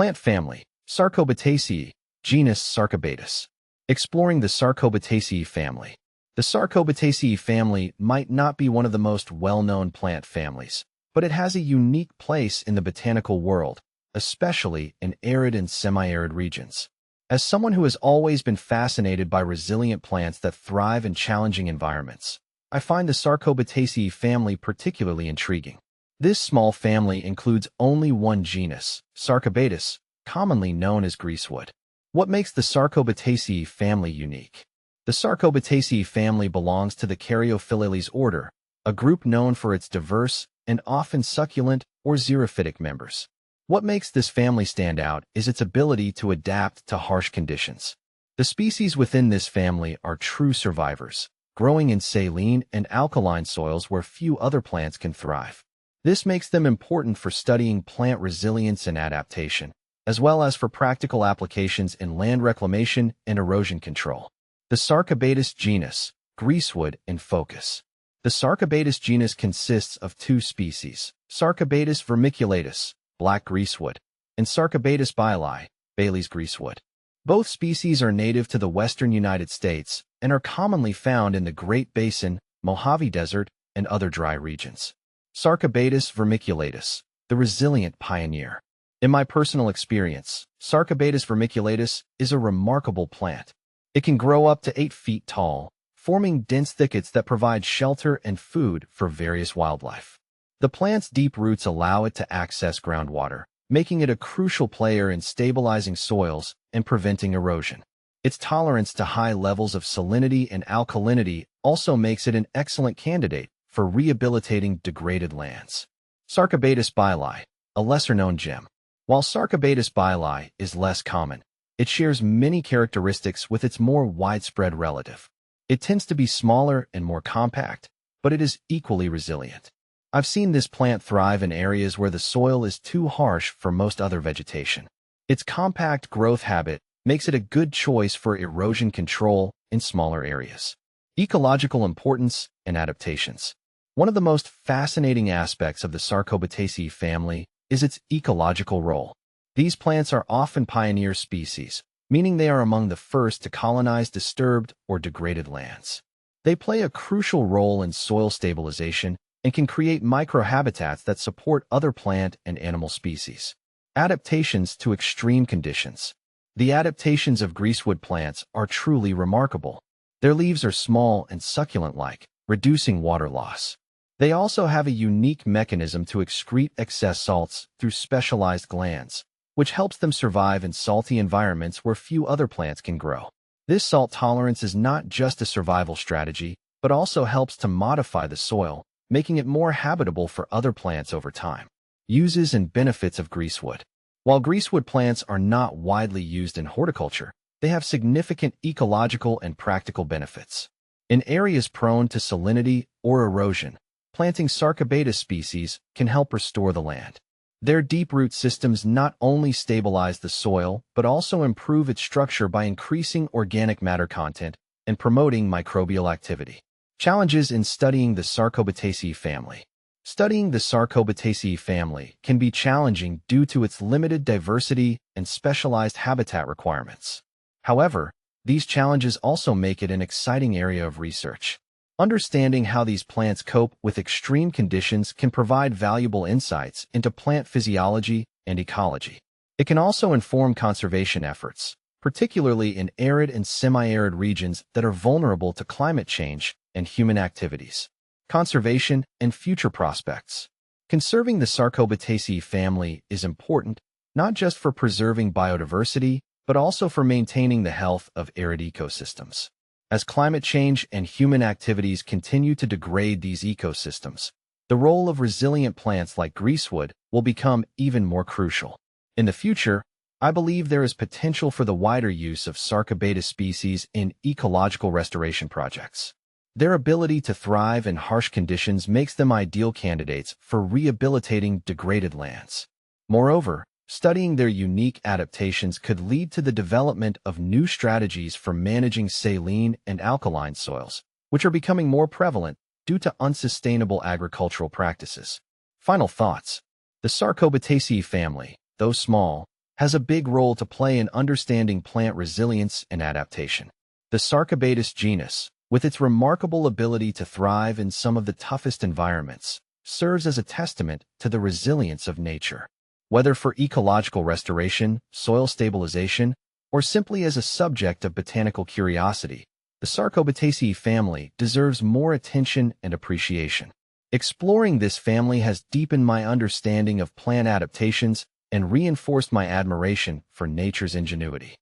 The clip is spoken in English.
Plant family, Sarcobataceae, genus Sarcobatus. Exploring the Sarcobataceae family. The Sarcobataceae family might not be one of the most well-known plant families, but it has a unique place in the botanical world, especially in arid and semi-arid regions. As someone who has always been fascinated by resilient plants that thrive in challenging environments, I find the Sarcobataceae family particularly intriguing. This small family includes only one genus, Sarcobatus, commonly known as greasewood. What makes the Sarcobataceae family unique? The Sarcobataceae family belongs to the Caryophyllales order, a group known for its diverse and often succulent or xerophytic members. What makes this family stand out is its ability to adapt to harsh conditions. The species within this family are true survivors, growing in saline and alkaline soils where few other plants can thrive. This makes them important for studying plant resilience and adaptation, as well as for practical applications in land reclamation and erosion control. The Sarcobatus genus, greasewood, in focus. The Sarcobatus genus consists of two species, Sarcobatus vermiculatus, black greasewood, and Sarcobatus bailii, Bailey's greasewood. Both species are native to the western United States and are commonly found in the Great Basin, Mojave Desert, and other dry regions. Sarcobatus vermiculatus, the resilient pioneer. In my personal experience, Sarcobatus vermiculatus is a remarkable plant. It can grow up to 8 feet tall, forming dense thickets that provide shelter and food for various wildlife. The plant's deep roots allow it to access groundwater, making it a crucial player in stabilizing soils and preventing erosion. Its tolerance to high levels of salinity and alkalinity also makes it an excellent candidate for rehabilitating degraded lands. Sarcobatus bailii, a lesser-known gem. While Sarcobatus bailii is less common, it shares many characteristics with its more widespread relative. It tends to be smaller and more compact, but it is equally resilient. I've seen this plant thrive in areas where the soil is too harsh for most other vegetation. Its compact growth habit makes it a good choice for erosion control in smaller areas. Ecological importance and adaptations. One of the most fascinating aspects of the Sarcobataceae family is its ecological role. These plants are often pioneer species, meaning they are among the first to colonize disturbed or degraded lands. They play a crucial role in soil stabilization and can create microhabitats that support other plant and animal species. Adaptations to extreme conditions. The adaptations of greasewood plants are truly remarkable. Their leaves are small and succulent-like, reducing water loss. They also have a unique mechanism to excrete excess salts through specialized glands, which helps them survive in salty environments where few other plants can grow. This salt tolerance is not just a survival strategy, but also helps to modify the soil, making it more habitable for other plants over time. Uses and benefits of greasewood. While greasewood plants are not widely used in horticulture, they have significant ecological and practical benefits. In areas prone to salinity or erosion, planting Sarcobatus species can help restore the land. Their deep root systems not only stabilize the soil, but also improve its structure by increasing organic matter content and promoting microbial activity. Challenges in studying the Sarcobataceae family. Studying the Sarcobataceae family can be challenging due to its limited diversity and specialized habitat requirements. However, these challenges also make it an exciting area of research. Understanding how these plants cope with extreme conditions can provide valuable insights into plant physiology and ecology. It can also inform conservation efforts, particularly in arid and semi-arid regions that are vulnerable to climate change and human activities. Conservation and future prospects. Conserving the Sarcobataceae family is important, not just for preserving biodiversity, but also for maintaining the health of arid ecosystems. As climate change and human activities continue to degrade these ecosystems, the role of resilient plants like greasewood will become even more crucial. In the future, I believe there is potential for the wider use of Sarcobatus species in ecological restoration projects. Their ability to thrive in harsh conditions makes them ideal candidates for rehabilitating degraded lands. Moreover, studying their unique adaptations could lead to the development of new strategies for managing saline and alkaline soils, which are becoming more prevalent due to unsustainable agricultural practices. Final thoughts. The Sarcobataceae family, though small, has a big role to play in understanding plant resilience and adaptation. The Sarcobatus genus, with its remarkable ability to thrive in some of the toughest environments, serves as a testament to the resilience of nature. Whether for ecological restoration, soil stabilization, or simply as a subject of botanical curiosity, the Sarcobataceae family deserves more attention and appreciation. Exploring this family has deepened my understanding of plant adaptations and reinforced my admiration for nature's ingenuity.